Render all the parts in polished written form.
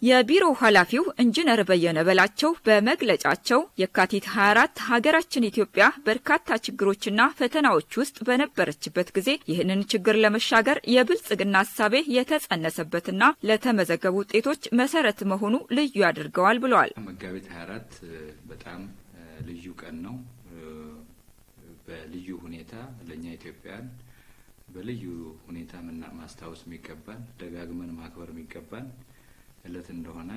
የቢሮው ኃላፊው ኢንጂነር በየነ በላቸው በመግለጫቸው የካቲት 24 ሀገራችን ኢትዮጵያ በርካታ ችግሮችና ፈተናዎች ውስጥ በነበረችበት ጊዜ ይህንን ችግር ለመሻገር የብልጽግና ሐሳብ የተጸነሰበትና ለተመዘገቡ ውጤቶች መሰረት መሆኑ ልዩ ያደርገዋል ብለዋል። መጋቢት 24 በጣም ልዩ ቀን ነው። በልዩ ሁኔታ ለኛ ኢትዮጵያን በልዩ ሁኔታ ማስታወስ የሚገባን ደጋግመን ማክበር የሚገባን እለት እንደሆነ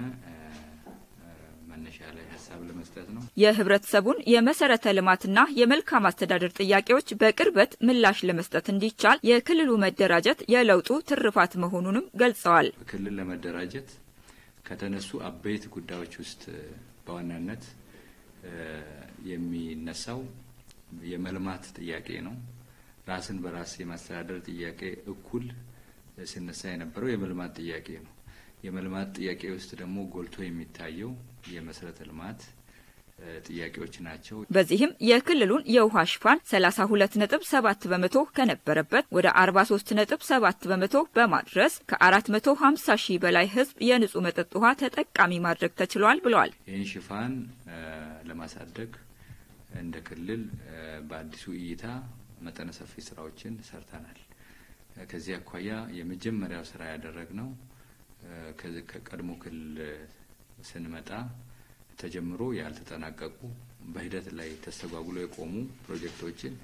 መነሻ ላይ ሐሳብ ለመስጠት ነው። የህብረተሰቡን የመሰረተ ልማትና የመልካም አስተዳደር ጥያቄዎች በቅርበት ምላሽ ለመስጠት እንዲቻል የክልሉ መደራጀት የለውጡ ትርፋት መሆኑንም ገልጸዋል። ክልል ለመደራጀት ከተነሱ አበይት ጉዳዮች ውስጥ በዋናነት የሚነሳው የመልማት ጥያቄ ነው። ራስን በራስ የማስተዳደር ጥያቄ እኩል ሲነሳ የነበረው የመልማት ጥያቄ ነው። የመልማት ጥያቄ ውስጥ ደግሞ ጎልቶ የሚታየው የመሰረተ ልማት ጥያቄዎች ናቸው። በዚህም የክልሉን የውሃ ሽፋን 32.7% ከነበረበት ወደ 43.7% በማድረስ ከ450 ሺህ በላይ ህዝብ የንጹህ መጠጥ ውሃ ተጠቃሚ ማድረግ ተችሏል ብለዋል። ይህን ሽፋን ለማሳደግ እንደ ክልል በአዲሱ እይታ መጠነ ሰፊ ስራዎችን ሰርተናል። ከዚህ አኳያ የመጀመሪያው ስራ ያደረግነው ከቀድሞ ክልል ስንመጣ ተጀምሮ ያልተጠናቀቁ በሂደት ላይ ተስተጓጉሎ የቆሙ ፕሮጀክቶችን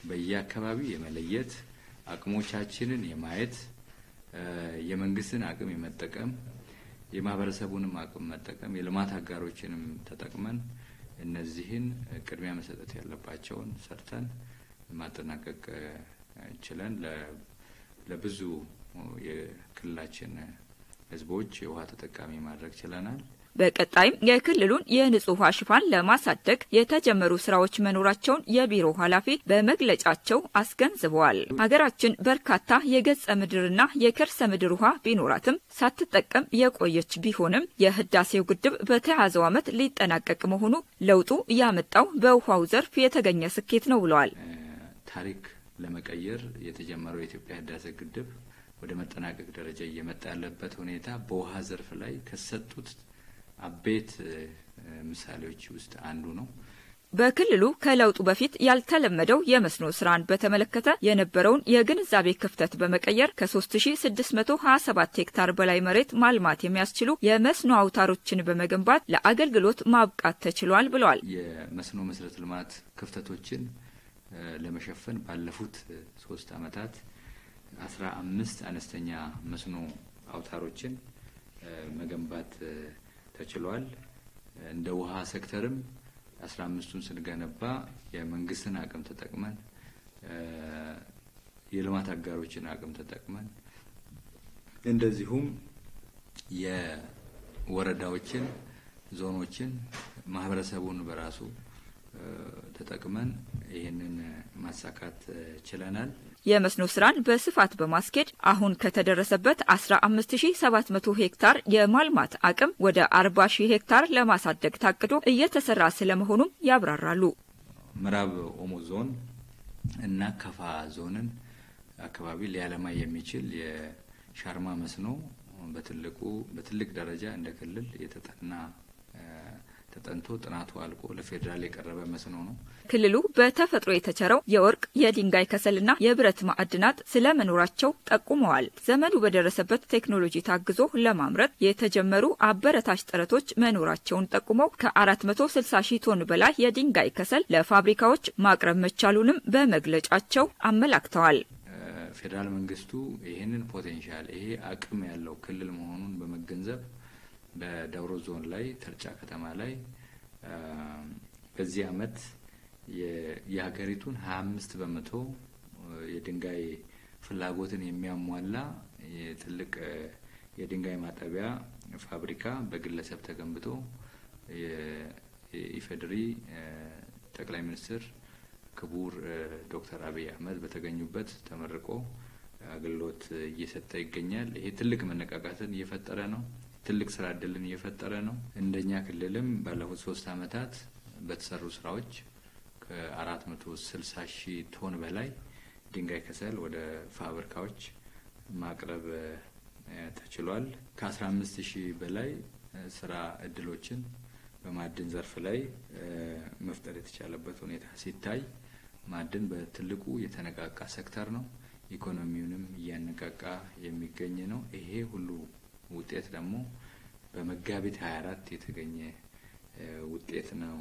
በየአካባቢው የመለየት አቅሞቻችንን የማየት የመንግስትን አቅም የመጠቀም የማህበረሰቡንም አቅም መጠቀም የልማት አጋሮችንም ተጠቅመን እነዚህን ቅድሚያ መሰጠት ያለባቸውን ሰርተን ማጠናቀቅ ችለን ለብዙ የክልላችን ህዝቦች የውሃ ተጠቃሚ ማድረግ ችለናል። በቀጣይም የክልሉን የንጹህ ውሃ ሽፋን ለማሳደግ የተጀመሩ ስራዎች መኖራቸውን የቢሮው ኃላፊ በመግለጫቸው አስገንዝበዋል። ሀገራችን በርካታ የገጸ ምድርና የከርሰ ምድር ውሃ ቢኖራትም ሳትጠቀም የቆየች ቢሆንም የህዳሴው ግድብ በተያዘው ዓመት ሊጠናቀቅ መሆኑ ለውጡ ያመጣው በውሃው ዘርፍ የተገኘ ስኬት ነው ብለዋል። ታሪክ ለመቀየር የተጀመረው የኢትዮጵያ ህዳሴ ግድብ ወደ መጠናቀቅ ደረጃ እየመጣ ያለበት ሁኔታ በውሃ ዘርፍ ላይ ከሰጡት አቤት ምሳሌዎች ውስጥ አንዱ ነው። በክልሉ ከለውጡ በፊት ያልተለመደው የመስኖ ስራን በተመለከተ የነበረውን የግንዛቤ ክፍተት በመቀየር ከ3627 ሄክታር በላይ መሬት ማልማት የሚያስችሉ የመስኖ አውታሮችን በመገንባት ለአገልግሎት ማብቃት ተችሏል ብለዋል። የመስኖ መሰረተ ልማት ክፍተቶችን ለመሸፈን ባለፉት 3 አመታት 15 አነስተኛ መስኖ አውታሮችን መገንባት ተችሏል። እንደ ውሃ ሴክተርም 15ቱን ስንገነባ የመንግስትን አቅም ተጠቅመን የልማት አጋሮችን አቅም ተጠቅመን እንደዚሁም የወረዳዎችን ዞኖችን ማህበረሰቡን በራሱ ተጠቅመን ይሄንን ማሳካት ችለናል። የመስኖ ስራን በስፋት በማስኬድ አሁን ከተደረሰበት 15700 ሄክታር የማልማት አቅም ወደ 40000 ሄክታር ለማሳደግ ታቅዶ እየተሰራ ስለመሆኑም ያብራራሉ። ምዕራብ ኦሞ ዞን እና ከፋ ዞንን አካባቢ ሊያለማ የሚችል የሻርማ መስኖ በትልቅ ደረጃ እንደ ክልል የተጠና ተጠንቶ ጥናቱ አልቆ ለፌደራል የቀረበ መስኖ ነው። ክልሉ በተፈጥሮ የተቸረው የወርቅ የድንጋይ ከሰልና የብረት ማዕድናት ስለመኖራቸው ጠቁመዋል። ዘመኑ በደረሰበት ቴክኖሎጂ ታግዞ ለማምረት የተጀመሩ አበረታች ጥረቶች መኖራቸውን ጠቁመው ከ460 ሺህ ቶን በላይ የድንጋይ ከሰል ለፋብሪካዎች ማቅረብ መቻሉንም በመግለጫቸው አመላክተዋል። ፌደራል መንግስቱ ይሄንን ፖቴንሻል ይሄ አቅም ያለው ክልል መሆኑን በመገንዘብ በዳውሮ ዞን ላይ ተርጫ ከተማ ላይ በዚህ አመት የሀገሪቱን 25% የድንጋይ ፍላጎትን የሚያሟላ የትልቅ የድንጋይ ማጠቢያ ፋብሪካ በግለሰብ ተገንብቶ የኢፌድሪ ጠቅላይ ሚኒስትር ክቡር ዶክተር አብይ አህመድ በተገኙበት ተመርቆ አገልግሎት እየሰጠ ይገኛል። ይሄ ትልቅ መነቃቃትን እየፈጠረ ነው። ትልቅ ስራ እድልን እየፈጠረ ነው። እንደኛ ክልልም ባለፉት 3 አመታት በተሰሩ ስራዎች ከ460 ሺህ ቶን በላይ ድንጋይ ከሰል ወደ ፋብሪካዎች ማቅረብ ተችሏል። ከ15000 በላይ ስራ እድሎችን በማዕድን ዘርፍ ላይ መፍጠር የተቻለበት ሁኔታ ሲታይ ማዕድን በትልቁ የተነቃቃ ሴክተር ነው። ኢኮኖሚውንም እያነቃቃ የሚገኝ ነው። ይሄ ሁሉ ውጤት ደግሞ በመጋቢት 24 የተገኘ ውጤት ነው